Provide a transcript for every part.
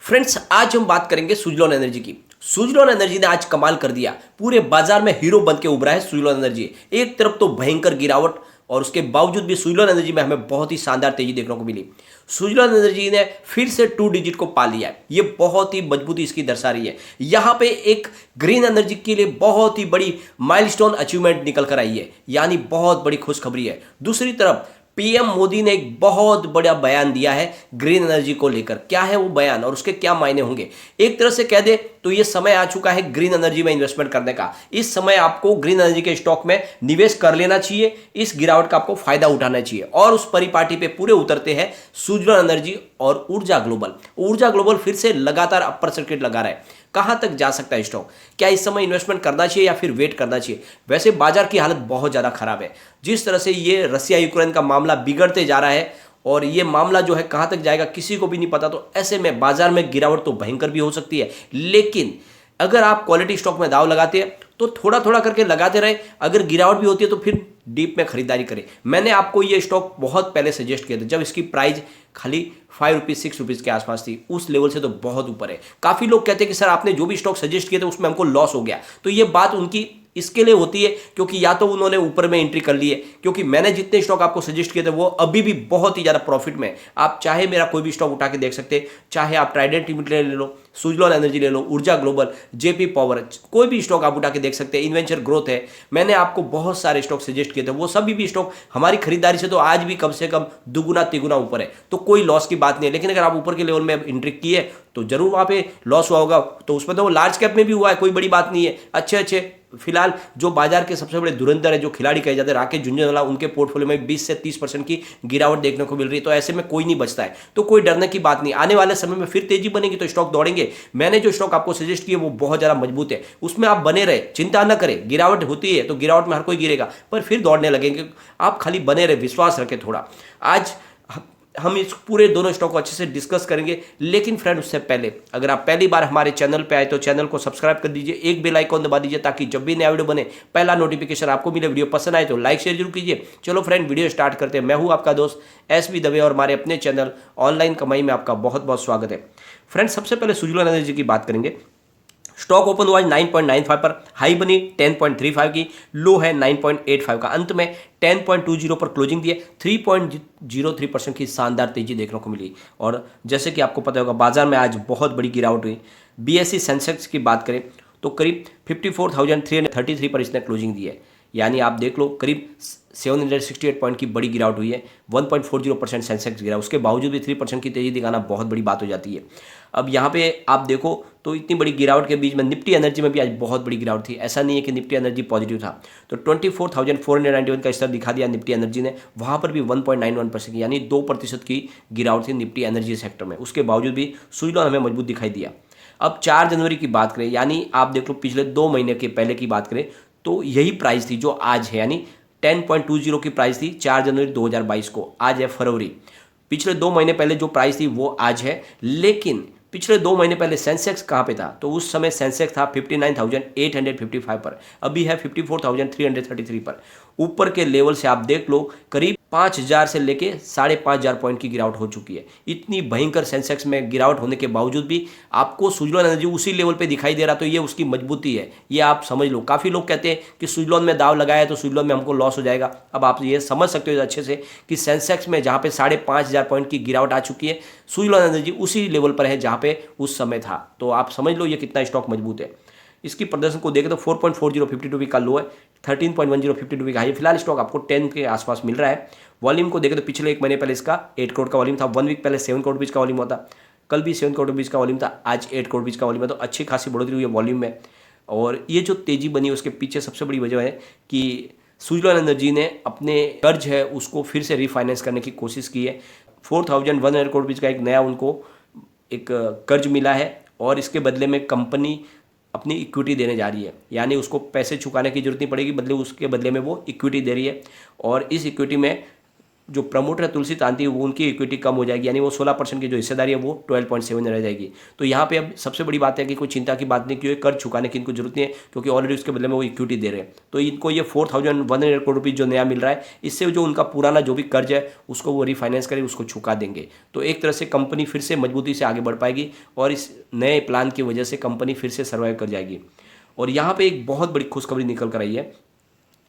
Friends, आज हम बात करेंगे सुजलॉन एनर्जी की। सुजलॉन एनर्जी ने आज कमाल कर दिया, पूरे बाजार में हीरो बन के उभरा है सुजलॉन एनर्जी। एक तरफ तो भयंकर गिरावट और उसके बावजूद भी सुजलॉन एनर्जी में हमें बहुत ही शानदार तेजी देखने को मिली। सुजलॉन एनर्जी ने फिर से 2 डिजिट को पा लिया है। ये बहुत ही मजबूती इसकी दर्शा रही है। यहाँ पे एक ग्रीन एनर्जी के लिए बहुत ही बड़ी माइलस्टोन अचीवमेंट निकल कर आई है, यानी बहुत बड़ी खुशखबरी है। दूसरी तरफ पीएम मोदी ने एक बहुत बड़ा बयान दिया है ग्रीन एनर्जी को लेकर। क्या है वो बयान और उसके क्या मायने होंगे? एक तरह से कह दे तो ये समय आ चुका है ग्रीन एनर्जी में इन्वेस्टमेंट करने का। इस समय आपको ग्रीन एनर्जी के स्टॉक में निवेश कर लेना चाहिए। इस गिरावट का आपको फायदा उठाना चाहिए। और उस परिपाटी पे पूरे उतरते हैं सुजलॉन एनर्जी और ऊर्जा ग्लोबल। ऊर्जा ग्लोबल फिर से लगातार अपर सर्किट लगा रहा है। कहां तक जा सकता है स्टॉक? क्या इस समय इन्वेस्टमेंट करना चाहिए या फिर वेट करना चाहिए? वैसे बाजार की हालत बहुत ज्यादा खराब है। जिस तरह से ये रसिया यूक्रेन का मामला बिगड़ते जा रहा है और ये मामला जो है कहां तक जाएगा किसी को भी नहीं पता। तो ऐसे में बाजार में गिरावट तो भयंकर भी हो सकती है, लेकिन अगर आप क्वालिटी स्टॉक में दाव लगाते हैं तो थोड़ा थोड़ा करके लगाते रहे। अगर गिरावट भी होती है तो फिर डीप में खरीदारी करें। मैंने आपको ये स्टॉक बहुत पहले सजेस्ट किया था जब इसकी प्राइस खाली 5 रुपीज 6 रुपीज के आसपास थी। उस लेवल से तो बहुत ऊपर है। काफी लोग कहते हैं कि सर आपने जो भी स्टॉक सजेस्ट किए थे उसमें हमको लॉस हो गया। तो ये बात उनकी इसके लिए होती है क्योंकि या तो उन्होंने ऊपर में एंट्री कर ली है, क्योंकि मैंने जितने स्टॉक आपको सजेस्ट किए थे वो अभी भी बहुत ही ज्यादा प्रॉफिट में है। आप चाहे मेरा कोई भी स्टॉक उठा के देख सकते हैं, चाहे आप ट्राइडेंट लिमिटेड ले लो, सुजलॉन एनर्जी ले लो, ऊर्जा ग्लोबल, जेपी पावर, कोई भी स्टॉक आप उठा के देख सकते हैं। इन्वेंचर ग्रोथ है। मैंने आपको बहुत सारे स्टॉक सजेस्ट किए थे, वो सभी भी स्टॉक हमारी खरीदारी से तो आज भी कम से कम दुगुना तिगुना ऊपर है। तो कोई लॉस की बात नहीं है। लेकिन अगर आप ऊपर के लेवल में एंट्री की है तो जरूर वहां पे लॉस हुआ होगा। तो उसमें तो लार्ज कैप में भी हुआ है, कोई बड़ी बात नहीं है। अच्छे फिलहाल जो बाजार के सबसे बड़े धुरंधर है, जो खिलाड़ी कहे जाते हैं, राकेश झुंझुनवाला, उनके पोर्टफोलियो में 20 से 30% की गिरावट देखने को मिल रही है। तो ऐसे में कोई नहीं बचता है, तो कोई डरने की बात नहीं। आने वाले समय में फिर तेजी बनेगी तो स्टॉक दौड़ेंगे। मैंने जो स्टॉक आपको सजेस्ट किए वो बहुत ज्यादा मजबूत है, उसमें आप बने रहे, चिंता न करें। गिरावट होती है तो गिरावट में हर कोई गिरेगा, पर फिर दौड़ने लगेंगे। आप खाली बने रहे, विश्वास रखें थोड़ा। आज हम इस पूरे दोनों स्टॉक को अच्छे से डिस्कस करेंगे। लेकिन फ्रेंड, उससे पहले अगर आप पहली बार हमारे चैनल पे आए तो चैनल को सब्सक्राइब कर दीजिए, एक बेल आइकॉन दबा दीजिए ताकि जब भी नया वीडियो बने पहला नोटिफिकेशन आपको मिले। वीडियो पसंद आए तो लाइक शेयर जरूर कीजिए। चलो फ्रेंड, वीडियो स्टार्ट करते हैं। मैं हूं आपका दोस्त एसबी दवे और हमारे अपने चैनल ऑनलाइन कमाई में आपका बहुत बहुत स्वागत है। फ्रेंड, सबसे पहले सुजलॉन एनर्जी की बात करेंगे। स्टॉक ओपन हुआ 9.95 पर, हाई बनी 10.35 की, लो है 9.85 का। अंत में 10.20 पर क्लोजिंग दिए। 3.03% की शानदार तेजी देखने को मिली। और जैसे कि आपको पता होगा बाजार में आज बहुत बड़ी गिरावट हुई। बीएसई सेंसेक्स की बात करें तो करीब 54,333 पर इसने क्लोजिंग दी है, यानी आप देख लो करीब 768 पॉइंट की बड़ी गिरावट हुई है। 1.40% सेंसेक्स गिरा, उसके बावजूद भी 3% की तेजी दिखाना बहुत बड़ी बात हो जाती है। अब यहाँ पे आप देखो तो इतनी बड़ी गिरावट के बीच में निफ्टी एनर्जी में भी आज बहुत बड़ी गिरावट थी। ऐसा नहीं है कि निफ्टी एनर्जी पॉजिटिव था। तो 24,491 का स्तर दिखा दिया निफ्टी एनर्जी ने। वहाँ पर भी 1.91% यानी 2% की गिरावट थी निफ्टी एनर्जी सेक्टर में। उसके बावजूद भी सुजलॉन हमें मजबूत दिखाई दिया। अब 4 जनवरी की बात करें, यानी आप देख लो पिछले 2 महीने के पहले की बात करें तो यही प्राइस थी जो आज है, यानी 10.20 की प्राइस थी 4 जनवरी 2022 को। आज है फरवरी। पिछले 2 महीने पहले जो प्राइस थी वो आज है। लेकिन पिछले 2 महीने पहले सेंसेक्स कहाँ पे था? तो उस समय सेंसेक्स था 59,855 पर, अभी है 54,333 पर। ऊपर के लेवल से आप देख लो करीब 5,000 से लेके 5,500 पॉइंट की गिरावट हो चुकी है। इतनी भयंकर सेंसेक्स में गिरावट होने के बावजूद भी आपको सुजलॉन एनर्जी उसी लेवल पे दिखाई दे रहा, तो ये उसकी मजबूती है, ये आप समझ लो। काफ़ी लोग कहते हैं कि सुजलॉन में दाव लगाया तो सुजलॉन में हमको लॉस हो जाएगा। अब आप ये समझ सकते हो अच्छे से कि सेंसेक्स में जहाँ पे 5,500 पॉइंट की गिरावट आ चुकी है, सुजलॉन एनर्जी उसी लेवल पर है जहाँ पे उस समय था। तो आप समझ लो ये कितना स्टॉक मजबूत है। इसकी प्रदर्शन को देखें तो 4.40 52 वीक का लो है, 13.10 52 वीक हाई है। फिलहाल स्टॉक आपको 10 के आसपास मिल रहा है। वॉल्यूम को देखें तो पिछले 1 महीने पहले इसका 8 करोड़ का वॉल्यूम था। 1 वीक पहले 7 करोड़ बीच का वॉल्यूम होता। कल भी 7 करोड़ बीच का वॉल्यूम था, आज 8 करोड़ बीच का वॉल्यूम है। तो अच्छी खासी बढ़ोतरी हुई है वॉल्यूम में। और ये जो तेजी बनी उसके पीछे सबसे बड़ी वजह है कि सुजलॉन एनर्जी ने अपने कर्ज है उसको फिर से रिफाइनेंस करने की कोशिश की है। 4,100 करोड़ बीच का एक नया उनको एक कर्ज मिला है और इसके बदले में कंपनी अपनी इक्विटी देने जा रही है, यानी उसको पैसे चुकाने की जरूरत नहीं पड़ेगी, उसके बदले में वो इक्विटी दे रही है। और इस इक्विटी में जो प्रमोटर है तुलसी तांती, वो उनकी इक्विटी कम हो जाएगी, यानी वो 16% की जो हिस्सेदारी है वो 12.7 रह जाएगी। तो यहाँ पे अब सबसे बड़ी बात है कि कोई चिंता की बात नहीं, क्योंकि कर्ज चुकाने की इनको जरूरत नहीं है, क्योंकि ऑलरेडी उसके बदले में वो इक्विटी दे रहे हैं। तो इनको ये 4100 करोड़ रुपये जो नया मिल रहा है, इससे जो उनका पुराना जो भी कर्ज है उसको वो रिफाइनेंस करें, उसको चुका देंगे। तो एक तरह से कंपनी फिर से मजबूती से आगे बढ़ पाएगी और इस नए प्लान की वजह से कंपनी फिर से सर्वाइव कर जाएगी। और यहाँ पे एक बहुत बड़ी खुशखबरी निकल कर आई है।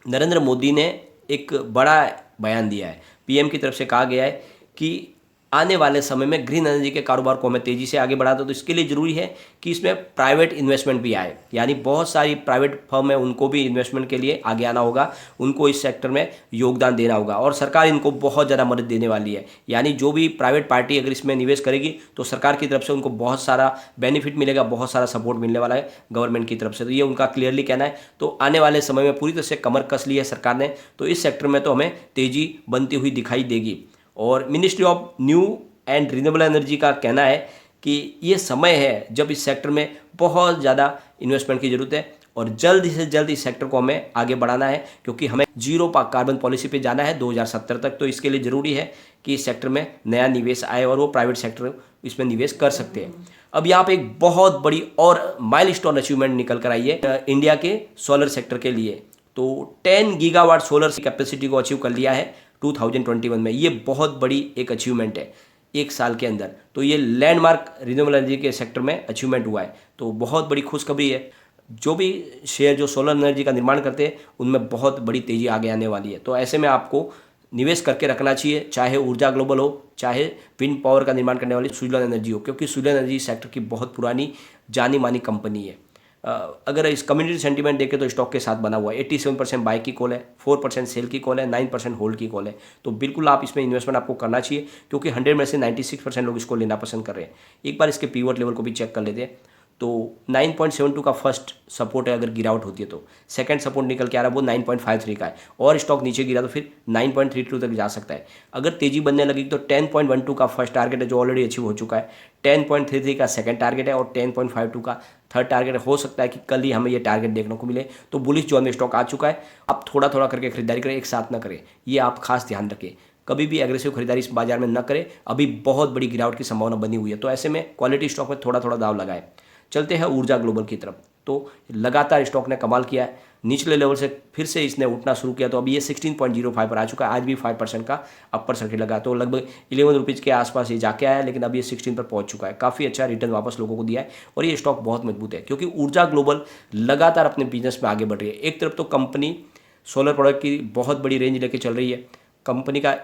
नरेंद्र मोदी ने एक बड़ा बयान दिया है। पीएम की तरफ से कहा गया है कि आने वाले समय में ग्रीन एनर्जी के कारोबार को हमें तेज़ी से आगे बढ़ाते, तो इसके लिए ज़रूरी है कि इसमें प्राइवेट इन्वेस्टमेंट भी आए, यानी बहुत सारी प्राइवेट फर्म है उनको भी इन्वेस्टमेंट के लिए आगे आना होगा, उनको इस सेक्टर में योगदान देना होगा और सरकार इनको बहुत ज़्यादा मदद देने वाली है। यानी जो भी प्राइवेट पार्टी अगर इसमें निवेश करेगी तो सरकार की तरफ से उनको बहुत सारा बेनिफिट मिलेगा, बहुत सारा सपोर्ट मिलने वाला है गवर्नमेंट की तरफ से। तो ये उनका क्लियरली कहना है। तो आने वाले समय में पूरी तरह से कमर कस ली है सरकार ने, तो इस सेक्टर में तो हमें तेज़ी बनती हुई दिखाई देगी। और ministry of new and renewable energy का कहना है कि ये समय है जब इस सेक्टर में बहुत ज़्यादा इन्वेस्टमेंट की ज़रूरत है और जल्द से जल्द इस सेक्टर को हमें आगे बढ़ाना है, क्योंकि हमें जीरो कार्बन पॉलिसी पे जाना है 2070 तक। तो इसके लिए ज़रूरी है कि इस सेक्टर में नया निवेश आए और वो प्राइवेट सेक्टर इसमें निवेश कर सकते हैं। अब यहाँ पे एक बहुत बड़ी और माइलस्टोन अचीवमेंट निकल कर आई है इंडिया के सोलर सेक्टर के लिए। तो 10 गीगावाट सोलर कैपेसिटी को अचीव कर लिया है 2021 में। ये बहुत बड़ी एक अचीवमेंट है एक साल के अंदर। तो ये लैंडमार्क रिन्यूएबल एनर्जी के सेक्टर में अचीवमेंट हुआ है, तो बहुत बड़ी खुशखबरी है। जो भी शेयर जो सोलर एनर्जी का निर्माण करते हैं उनमें बहुत बड़ी तेज़ी आगे आने वाली है। तो ऐसे में आपको निवेश करके रखना चाहिए, चाहे ऊर्जा ग्लोबल हो, चाहे विंड पावर का निर्माण करने वाली सुजलॉन एनर्जी हो, क्योंकि सुजलॉन एनर्जी सेक्टर की बहुत पुरानी जानी मानी कंपनी है। अगर इस कम्युनिटी सेंटीमेंट देखें तो स्टॉक के साथ बना हुआ है। 87% बाय की कॉल है, 4% सेल की कॉल है, 9% होल्ड की कॉल है। तो बिल्कुल आप इसमें इन्वेस्टमेंट आपको करना चाहिए, क्योंकि 100 में से 96% लोग इसको लेना पसंद कर रहे हैं। एक बार इसके पीवट लेवल को भी चेक कर लेते हैं। तो 9.72 का फर्स्ट सपोर्ट है, अगर गिरावट होती है तो सेकंड सपोर्ट निकल के आ रहा है वो 9.53 का है, और स्टॉक नीचे गिरा तो फिर 9.32 तक जा सकता है। अगर तेजी बनने लगेगी तो 10.12 का फर्स्ट टारगेट है जो ऑलरेडी अचीव हो चुका है, 10.33 का सेकंड टारगेट है और 10.52 का थर्ड टारगेट है। हो सकता है कि कल ही हमें ये टारगेट देखने को मिले। तो बुलिश जोन में स्टॉक आ चुका है। आप थोड़ा थोड़ा करके खरीदारी करें, एक साथ ना करें, ये आप खास ध्यान रखें। कभी भी एग्रेसिव खरीदारी इस बाजार में न करें, अभी बहुत बड़ी गिरावट की संभावना बनी हुई है। तो ऐसे में क्वालिटी स्टॉक में थोड़ा थोड़ा दाव लगाएं। चलते हैं ऊर्जा ग्लोबल की तरफ। तो लगातार स्टॉक ने कमाल किया है, निचले लेवल से फिर से इसने उठना शुरू किया। तो अभी ये 16.05 पर आ चुका है। आज भी 5% का अपर सर्किट लगा, तो लगभग 11 रुपीज़ के आसपास ये जाके आया है, लेकिन अभी ये 16 पर पहुंच चुका है। काफ़ी अच्छा रिटर्न वापस लोगों को दिया है और ये स्टॉक बहुत मजबूत है, क्योंकि ऊर्जा ग्लोबल लगातार अपने बिजनेस में आगे बढ़ रही है। एक तरफ तो कंपनी सोलर प्रोडक्ट की बहुत बड़ी रेंज लेके चल रही है, कंपनी का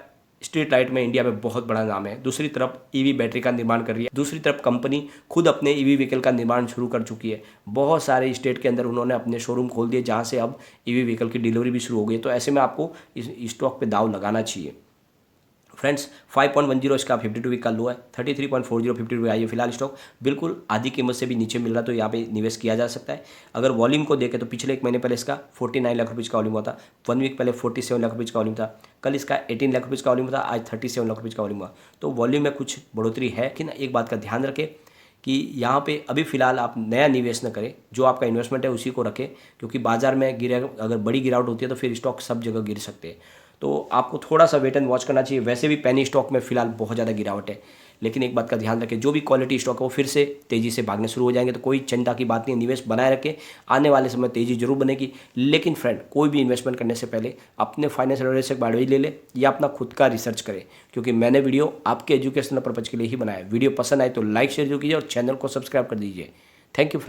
स्ट्रीट लाइट में इंडिया में बहुत बड़ा नाम है। दूसरी तरफ ईवी बैटरी का निर्माण कर रही है, दूसरी तरफ कंपनी खुद अपने ईवी व्हीकल का निर्माण शुरू कर चुकी है। बहुत सारे स्टेट के अंदर उन्होंने अपने शोरूम खोल दिए, जहां से अब ईवी व्हीकल की डिलीवरी भी शुरू हो गई। तो ऐसे में आपको इस स्टॉक पे दाव लगाना चाहिए। फ्रेंड्स 5.10 इसका 52 वीक का लो है, 33.40 52 आई है फिलहाल। स्टॉक बिल्कुल आधी कीमत से भी नीचे मिल रहा, तो यहाँ पे निवेश किया जा सकता है। अगर वॉल्यूम को देखें तो पिछले एक महीने पहले इसका 49 लाख रुपये का वॉल्यूम हुआ था, 1 वीक पहले 47 लाख रुपये का वॉल्यूम था, कल इसका 18 लाख रुपये का वॉल्यूम था, आज 37 लाख रुपये का वॉल्यूम हुआ। तो वॉल्यूम में कुछ बढ़ोतरी है, लेकिन एक बात का ध्यान रखें कि यहाँ पे अभी फिलहाल आप नया निवेश न करें, जो आपका इन्वेस्टमेंट है उसी को रखें, क्योंकि बाजार में अगर बड़ी गिरावट होती है तो फिर स्टॉक सब जगह गिर सकते हैं। तो आपको थोड़ा सा वेट एंड वॉच करना चाहिए। वैसे भी पेनी स्टॉक में फिलहाल बहुत ज़्यादा गिरावट है, लेकिन एक बात का ध्यान रखें, जो भी क्वालिटी स्टॉक है वो फिर से तेज़ी से भागने शुरू हो जाएंगे। तो कोई चिंता की बात नहीं, निवेश बनाए रखें, आने वाले समय तेज़ी जरूर बनेगी। लेकिन फ्रेंड, कोई भी इन्वेस्टमेंट करने से पहले अपने फाइनेंशियल एडवाइजर से एडवाइस ले ले या अपना खुद का रिसर्च करें, क्योंकि मैंने वीडियो आपके एजुकेशनल पर्पज़ के लिए ही बनाया। वीडियो पसंद आए तो लाइक शेयर जरूर कीजिए और चैनल को सब्सक्राइब कर दीजिए। Thank you friend.